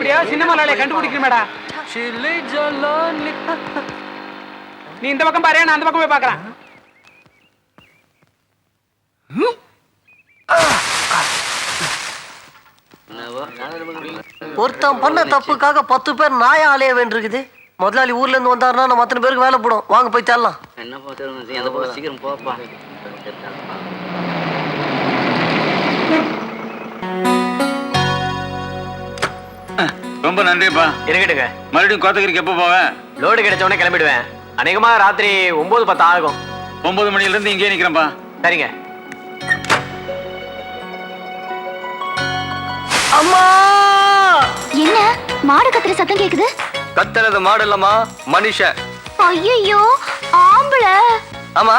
எப்படியா சின்னமலையை கண்டுபிடிக்கிறமேடா. நீ இந்த பக்கம் பாரு, நான் அந்த பக்கம் போய் பாக்குறேன். ஒருத்தன் பண்ண தப்புக்காக 10 பேர் நாயா அலைய வேண்டியிருக்குது. முதலாளி ஊர்ல இருந்து வந்தாருன்னா நம்ம அத்தனை பேருக்கு வேலை போடும். வாங்க போய் தரலாம். என்ன சீக்கிரம் போப்பா. ரொம்ப நன்றிப்பா. இருக்கட்டுங்க. மறுபடியும் கோத்தகிரிக்கு எப்போ போவேன்? லோடு கிடைச்ச உடனே கிளம்பிடுவேன். அநேகமா ராத்திரி 9-10 ஆகும். 9 மணில இருந்து இங்கே நிக்கிறேன்ப்பா. சரிங்க. அம்மா, என்ன மாடு கத்துற சத்தம் கேக்குது? கத்துறது மாடு இல்லம்மா, மனுஷன். ஐயோ, ஆம்பளை. ஆமா,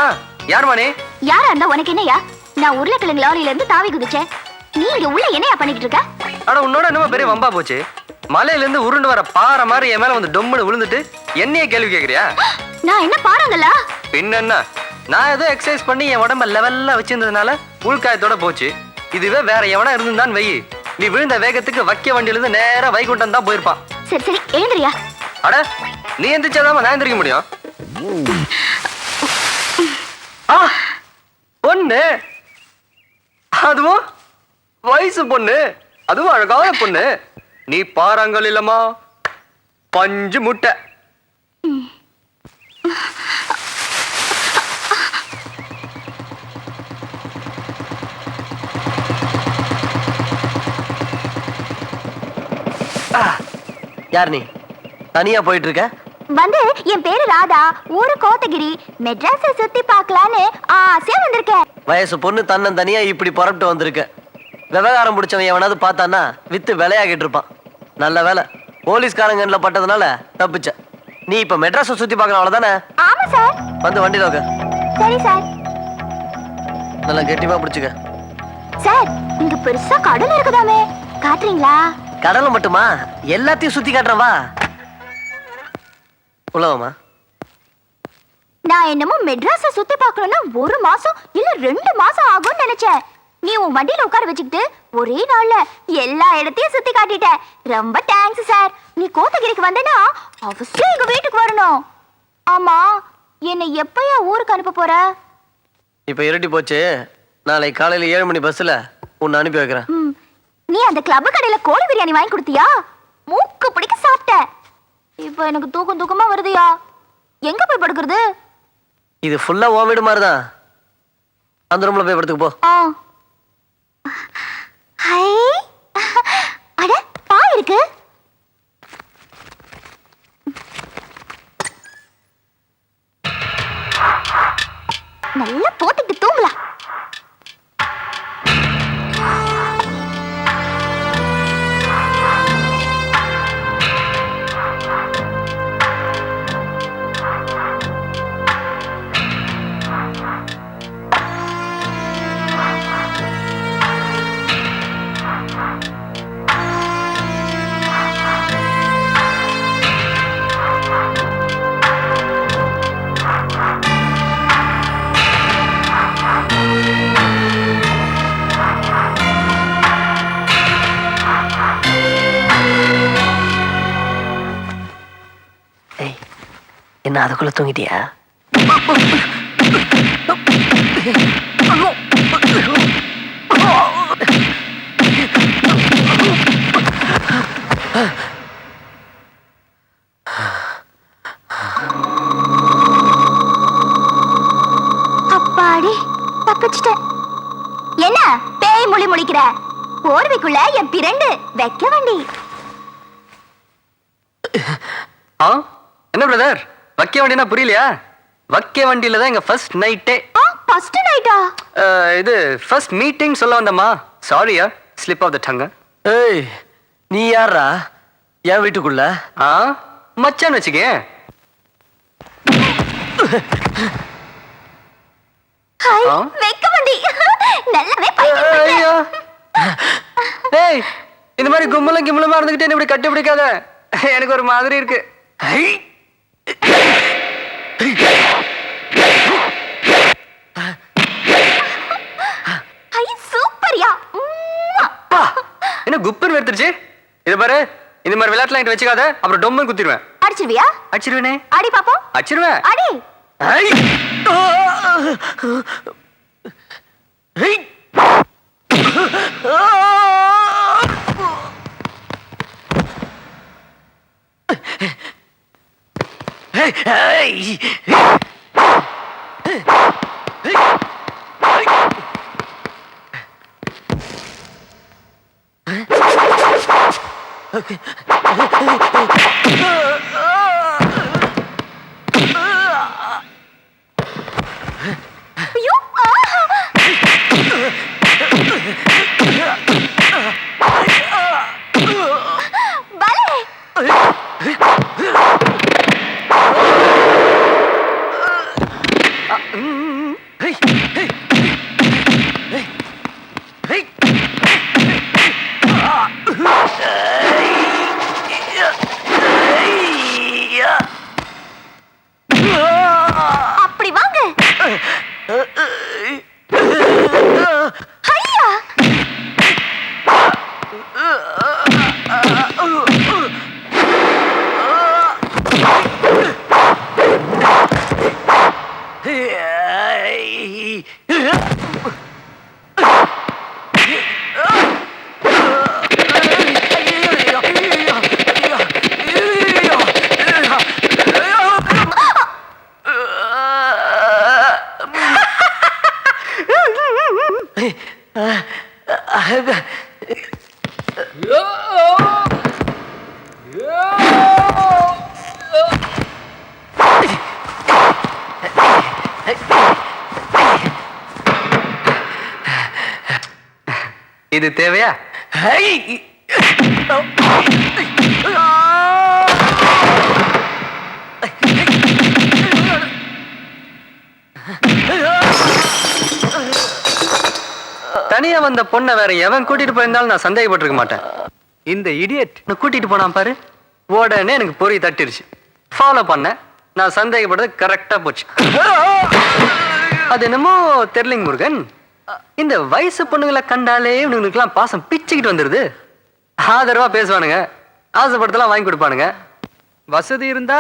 யார் மானே? யாரா இருந்தா உனக்கு என்னையா? நான் உருளைக்கிழங்கு லாரியில இருந்து தாவி குதிச்சேன். நீ இங்க உள்ள என்னையா பண்ணிக்கிட்டு இருக்க? அட, உன்னோட என்னமா பெரிய வம்பா போச்சு? மலையில இருந்து உருண்டு வர பாறை மாதிரி என் மேல வந்து டொம்முன்னு விழுந்துட்டு என்னைய கேள்வி கேக்குறியா? நான் என்ன பாறாங்கல்ல? பின்ன நான் ஏதோ எக்ஸசைஸ் பண்ணி என் உடம்ப லெவல்ல வச்சிருந்ததுனால உள்காயத்தோட போச்சு. இதுவே வேற எவனா இருந்துதான் வை, நீ விழுந்த வேகத்துக்கு வக்கிய வண்டியில இருந்து நேரா வைகுண்டம் தான் போயிருப்பான். சரி சரி, எழுந்திரியா. அட, நீ எந்திரிச்சாதான் நான் எந்திரிக்க முடியும். பொண்ணு, அதுவும் வயசு பொண்ணு, அதுவும் அழகான பொண்ணு. நீ பாறாங்கல் இல்லம்மா, பஞ்சு முட்டை. யார் நீ? தனியா போயிட்டு இருக்க? வந்து என் பேரு ராதா, ஊரு கோத்தகிரி, மெட்ராஸை சுத்தி பார்க்கலான்னு ஆசையா வந்திருக்கேன். வயசு பொண்ணு தன்னன் தனியா இப்படி புறப்பட்டு வந்திருக்க. விவகாரம் பிடிச்சவன் எவனாவது பார்த்தானா வித்து விளையாகிட்டு இருப்பான். நல்ல வேலை போலீஸ்காரங்கன்ல பட்டதுனால தப்பிச்ச. நீ இப்ப மெட்ராஸை சுத்தி பார்க்கலாம், அவ்வளவுதானே? ஆமா சார். வந்து வண்டியில உட்கார். சரி சார். நல்லா கெட்டிமா பிடிச்சுக்க. சார், இங்க பெருசா கடல் இருக்குதாமே, காட்டுறீங்களா? கடலை மட்டுமா, எல்லாத்தையும் சுத்தி காட்டுறேன், வா. உள்ளவாமா. நான் என்னமோ மெட்ராஸை சுத்தி பார்க்கணும்னா 1 மாசம் இல்ல 2 மாசம் ஆகும்னு நினைச்சேன். நீ உன் வண்டியில உட்கார வச்சுக்கிட்டு ஒரே நாள்ல எல்லா இடத்தையும் சுத்தி காட்டிட்ட. ரொம்ப தேங்க்ஸ் சார். நீ கோத்தகிரிக்கு வந்தேன்னா அவசியம் எங்க வீட்டுக்கு வரணும். ஆமா, என்னை எப்பயா ஊருக்கு அனுப்ப போற? இப்ப இருட்டி போச்சு. நாளை காலையில 7 மணி பஸ்ல உன்னை அனுப்பி வைக்கிறேன். நீ அந்த கிளப் கடையில கோழி பிரியாணி வாங்கி கொடுத்தியா? மூக்கு பிடிக்க சாப்பிட்டேன். இப்ப எனக்கு தூக்கமா வருதுயா. எங்க போய் படுக்கிறது? இது ஃபுல்லா உன் வீடு மாதிரிதான். அந்த ரூம்ல போய் படுத்துக்கு போ. ஹை, அட, பாய் இருக்கு. நல்லா போட்டுட்டு தூங்கலாம். என்ன அதுக்குள்ள தூங்கிட்டியா? அப்பாடி, தப்பிச்சிட்டேன். என்ன பேய் மொழி முழிக்கிற? போர்வைக்குள்ள என் பிரண்டு வைக்க வண்டி. என்ன பிரதர், வக்கிய வண்டினா புரியலையா? வக்கிய வண்டியில தான் எங்க ஃபர்ஸ்ட் நைட்டே. ஃபர்ஸ்ட் நைட்டா? இது ஃபர்ஸ்ட் மீட்டிங் சொல்ல வந்தம்மா. சாரியா, ஸ்லிப் ஆஃப் த டங். ஏய், நீ யாரா என் வீட்டுக்குள்ள? மச்சான் வச்சுக்க. வைக்க வண்டி நல்லாவே பைத்தியம். ஏய், இந்த மாதிரி கும்பலும் கிம்பலமா இருந்துகிட்டு இப்படி கட்டி பிடிக்காத, எனக்கு ஒரு மாதிரி இருக்கு. சூப்பர்யா. என்ன குப்பன் வெறுத்துருச்சு? இது பாரு, இந்த மாதிரி விளையாட்டுல என்கிட்ட வச்சுக்காத, அப்புறம் டொம்மன் குத்திடுவேன். அடிச்சிருவியா? அடிச்சிருவேனே. அடி பாப்போம். அடிச்சிருவேன். அடி. ஐ! ஐ! ஐயோ! பலே! அப்படி வாங்க. ஐயா! இது தேவையா? தனியா வந்த பொண்ணை வேற எவன் கூட்டிட்டு போயிருந்தாலும் நான் சந்தேகப்பட்டிருக்க மாட்டேன். இந்த இடியட் கூட்டிட்டு போனான் பாரு, உடனே எனக்கு பொறி தட்டிருச்சு. ஃபாலோ பண்ண நான் சந்தேகப்பட்டது கரெக்டா போச்சு. அது என்னமோ தெரியலிங் முருகன், இந்த வயசு பொண்ணுங்களை கண்டாலே இவனுங்களுக்கெல்லாம் பாசம் பிச்சுக்கிட்டு வந்துருது. ஆதரவா பேசுவானுங்க, ஆசைப்படுத்தலாம் வாங்கி கொடுப்பானுங்க. வசதி இருந்தா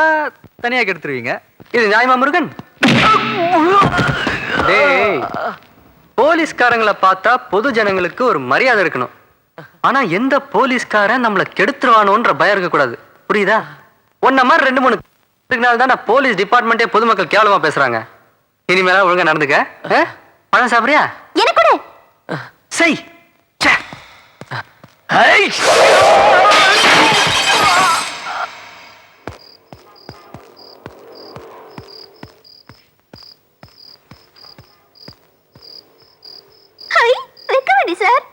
தனியா கெடுத்துருவீங்க. இது நியாயமா முருகன்? டேய், போலீஸ்காரங்களை பார்த்தா பொது ஜனங்களுக்கு ஒரு மரியாதை இருக்கணும். ஆனா எந்த போலீஸ்காரன் நம்மளை கெடுத்துருவானோன்ற பயம் இருக்க கூடாது, புரியுதா? ஒன்ன மாதிரி 2-3 நாள் தான் போலீஸ் டிபார்ட்மெண்டே பொதுமக்கள் கேவலமா பேசுறாங்க. இனிமேல ஒழுங்கா நடந்துக்க. பழம் சாப்பிடுறியா? எனக்கு கொடு. செய். High, recovery sir.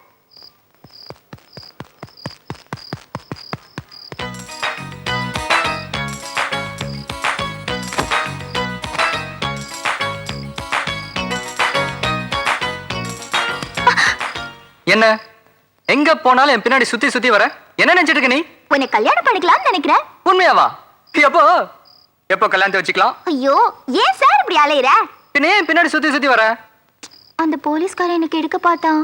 என்ன எங்க போனாலும் என் பின்னாடி சுத்தி சுத்தி வர? என்ன நினைச்சிட்டு இருக்க நீ? உன்னை கல்யாணம் பண்ணிக்கலாம்னு நினைக்கிறேன். உண்மையாவா? எப்போ எப்போ கல்யாணத்தை வச்சுக்கலாம்? ஐயோ, ஏன் சார் இப்படி அலையிற? பின்ன ஏன் பின்னாடி சுத்தி சுத்தி வர? அந்த போலீஸ்காரன் எனக்கு எடுக்க பார்த்தான்.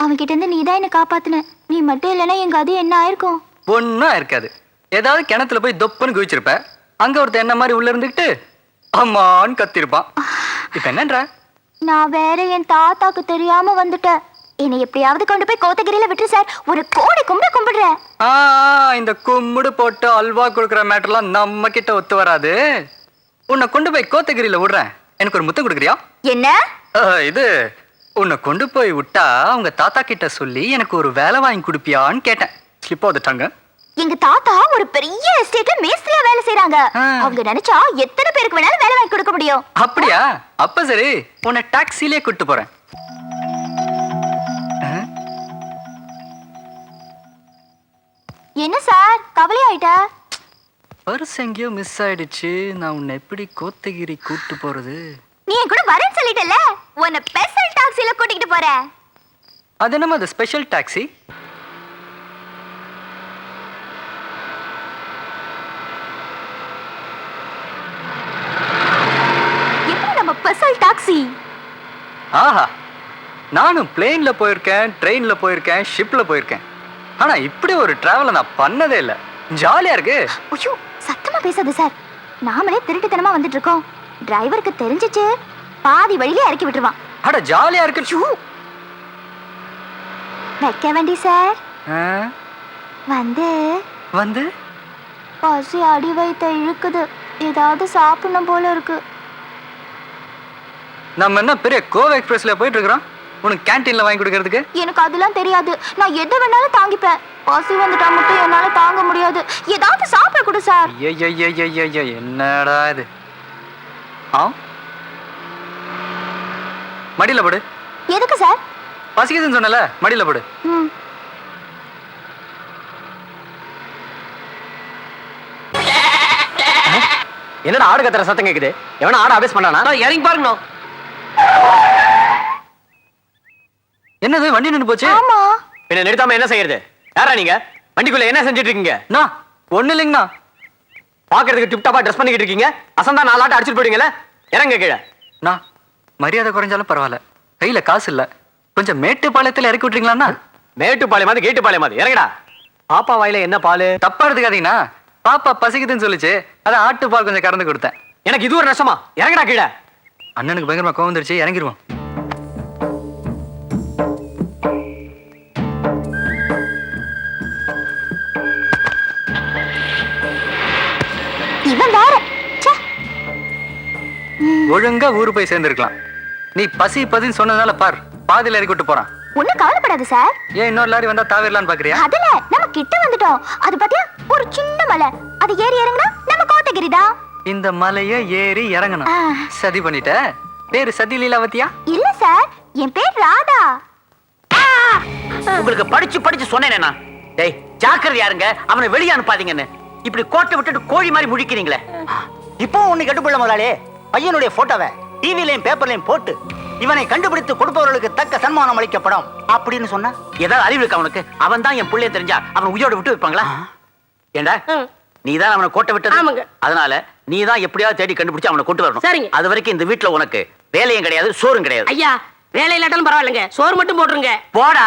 அவன் கிட்ட இருந்து நீதான் என்ன காப்பாத்துன. நீ மட்டும் இல்லைன்னா எங்க அது என்ன ஆயிருக்கும்? ஒன்னும் இருக்காது. ஏதாவது கிணத்துல போய் தொப்புன்னு குதிச்சிருப்ப. அங்க ஒருத்தர் என்ன மாதிரி உள்ள இருந்துகிட்டு அம்மான்னு கத்திருப்பான். இப்ப என்னன்ற? நான் வேற என் தாத்தாக்கு தெரியாம வந்துட்டேன். என்னை எப்படியாவது கொண்டு போய் கோத்தகிரியில விட்டு சார். ஒரு கோடி கும்பிடுறேன். இந்த கும்முடு போட்டு அல்வா கொடுக்குற மேட்டர்லாம் நம்ம கிட்ட ஒத்து வராது. உன்னை கொண்டு போய் கோத்தகிரியில விடுறேன். எனக்கு ஒரு முத்தம் கொடுக்குறியா? என்ன இது? உன்னை கொண்டு போய் விட்டா உங்க தாத்தா கிட்ட சொல்லி எனக்கு ஒரு வேலை வாங்கி கொடுப்பியான்னு கேட்டேன். ஸ்லிப் வந்துட்டாங்க. எங்க தாத்தா ஒரு பெரிய எஸ்டேட்ல மேஸ்திரியா வேலை செய்றாங்க. அவங்க நினைச்சா எத்தனை பேருக்கு வேணாலும் வேலை வாங்கி கொடுக்க முடியும். அப்படியா? அப்ப சரி, உன்னை டாக்ஸிலே கூட்டு போறேன். என்ன சார் கவலையாயிட்டா? பர்ஸ் எங்கேயோ மிஸ் ஆயிடுச்சு. நான் உன்னை எப்படி கோத்தகிரி கூட்டு போறது? நீ என் கூட வரேன்னு சொல்லிட்டல, உன்னை ஸ்பெஷல் டாக்ஸில கூட்டிட்டு போறேன். அது என்னமா அது ஸ்பெஷல் டாக்ஸி? எப்படி நம்ம ஸ்பெஷல் டாக்ஸி? ஆஹா, நானும் பிளேன்ல போயிருக்கேன், ட்ரெயின்ல போயிருக்கேன், ஷிப்ல போயிருக்கேன். ஆனா இப்படி ஒரு டிராவலை நான் பண்ணதே இல்லை. ஜாலியா இருக்கு. ஐயோ சத்தமா பேசாது சார். நாமளே திருட்டுத்தனமா வந்துட்டு இருக்கோம். டிரைவருக்கு தெரிஞ்சிச்சு பாதி வழியிலே இறக்கி விட்டுருவான். அட ஜாலியா இருக்கு. வைக்க வேண்டி சார். ஆ, வந்து வந்து பசி அடி வைத்த இழுக்குது. ஏதாவது சாப்பிடணும் போல இருக்கு. நம்ம என்ன பெரிய கோவா எக்ஸ்பிரஸ்ல போயிட்டு இருக்கிறோம் உனக்கு கேன்டீன்ல வாங்கி கொடுக்கறதுக்கு? எனக்கு அதெல்லாம் தெரியாது. நான் எது வேணாலும் தாங்கிப்பேன். பசி வந்துட்டா மட்டும் என்னால தாங்க முடியாது. ஏதாவது சாப்பிட கொடு சார். ஐயோ என்னடா இது? ஆ, மடியில போடு. எதுக்கு சார்? பசிக்குதுன்னு சொன்னல, மடியில போடு. ம். என்னடா ஆடு கத்துற சத்தம் கேக்குது? எவனா ஆடு அபேஸ் பண்ணானா? இறங்கி பாருங்க. என்னது வண்டி நின்னு போச்சு? ஆமா. என்ன நிறுத்தாம என்ன செய்யறது? யாரா நீங்க? வண்டிக்குள்ள என்ன செஞ்சுட்டு இருக்கீங்க? நான் ஒண்ணு இல்லைங்கண்ணா. பாக்குறதுக்கு டிப் டாப்பா ட்ரெஸ் பண்ணிக்கிட்டு இருக்கீங்க. அசந்தா 4 ஆட்டு அடிச்சுட்டு போயிடுங்களே. இறங்க கீழே. நான் மரியாதை குறைஞ்சாலும் பரவாயில்ல, கையில காசு இல்ல. கொஞ்சம் மேட்டுப்பாளையத்துல இறக்கி விட்டுறீங்களாண்ணா? மேட்டுப்பாளையமாவது கேட்டுப்பாளையமாவது இறங்கடா. பாப்பா வாயில என்ன பால்? தப்பா எடுத்துக்காதீங்கண்ணா. பாப்பா பசிக்குதுன்னு சொல்லிச்சு, அதான் ஆட்டு பால் கொஞ்சம் கறந்து கொடுத்தேன். எனக்கு இது ஒரு நஷ்டமா? இறங்கடா கீழே. அண்ணனுக்கு பயங்கரமா கோவம் வந்துருச்சு, இறங்கிருவோம். இவன் வேற. ச்சே. ஒழுங்கா ஊரு போய் சேர்ந்துருக்கலாம். நீ பசி பசின்னு சொன்னதுனால பார், பாதியில இறக்கி விட்டு போறான். ஒண்ணும் கவலைப்படாது சார். ஏன் இன்னொரு லாரி வந்தா தாவிரலான்னு பாக்குறியா? அதுல நம்ம கிட்ட வந்துட்டோம். அது பாத்தியா ஒரு சின்ன மலை. அது ஏறி இறங்குனா நம்ம கோத்தகிரி தான். இந்த மலைய ஏறி இறங்கணும். ஆ. சதி பண்ணிட்ட. பேரு சதி லீலாவதியா? இல்ல சார், என் பேர் ராதா. உங்களுக்கு படிச்சு படிச்சு சொன்னேனே நான். டேய் ஜாக்கிரதையா இருங்க, அவனை வெளியே அனுப்பாதீங்கன்னு. இப்படி கோட்டை விட்டுட்டு கோழி மாதிரி முழிக்கிறீங்களே. இப்போ ஒண்ணு கட்டுப்படல முதலாளி. பையனுடைய போட்டோவை டிவிலையும் பேப்பர்லையும் போட்டு இவனை கண்டுபிடித்து கொடுப்பவர்களுக்கு தக்க சன்மானம் அளிக்கப்படும் அப்படின்னு சொன்னா ஏதாவது அறிவு இருக்கா அவனுக்கு? அவன் தான் என் பிள்ளைய தெரிஞ்சா அவன் உயிரோட விட்டு வைப்பாங்களா? ஏண்டா நீதான் அவனை கோட்டை விட்டது. அதனால நீதான் எப்படியாவது தேடி கண்டுபிடிச்சு அவனை கொண்டு வரணும். சரிங்க. அது வரைக்கும் இந்த வீட்டுல உனக்கு வேலையும் கிடையாது, சோறும் கிடையாது. ஐயா வேலை இல்லாட்டாலும் பரவாயில்லைங்க, சோறு மட்டும் போட்டுருங்க. போடா.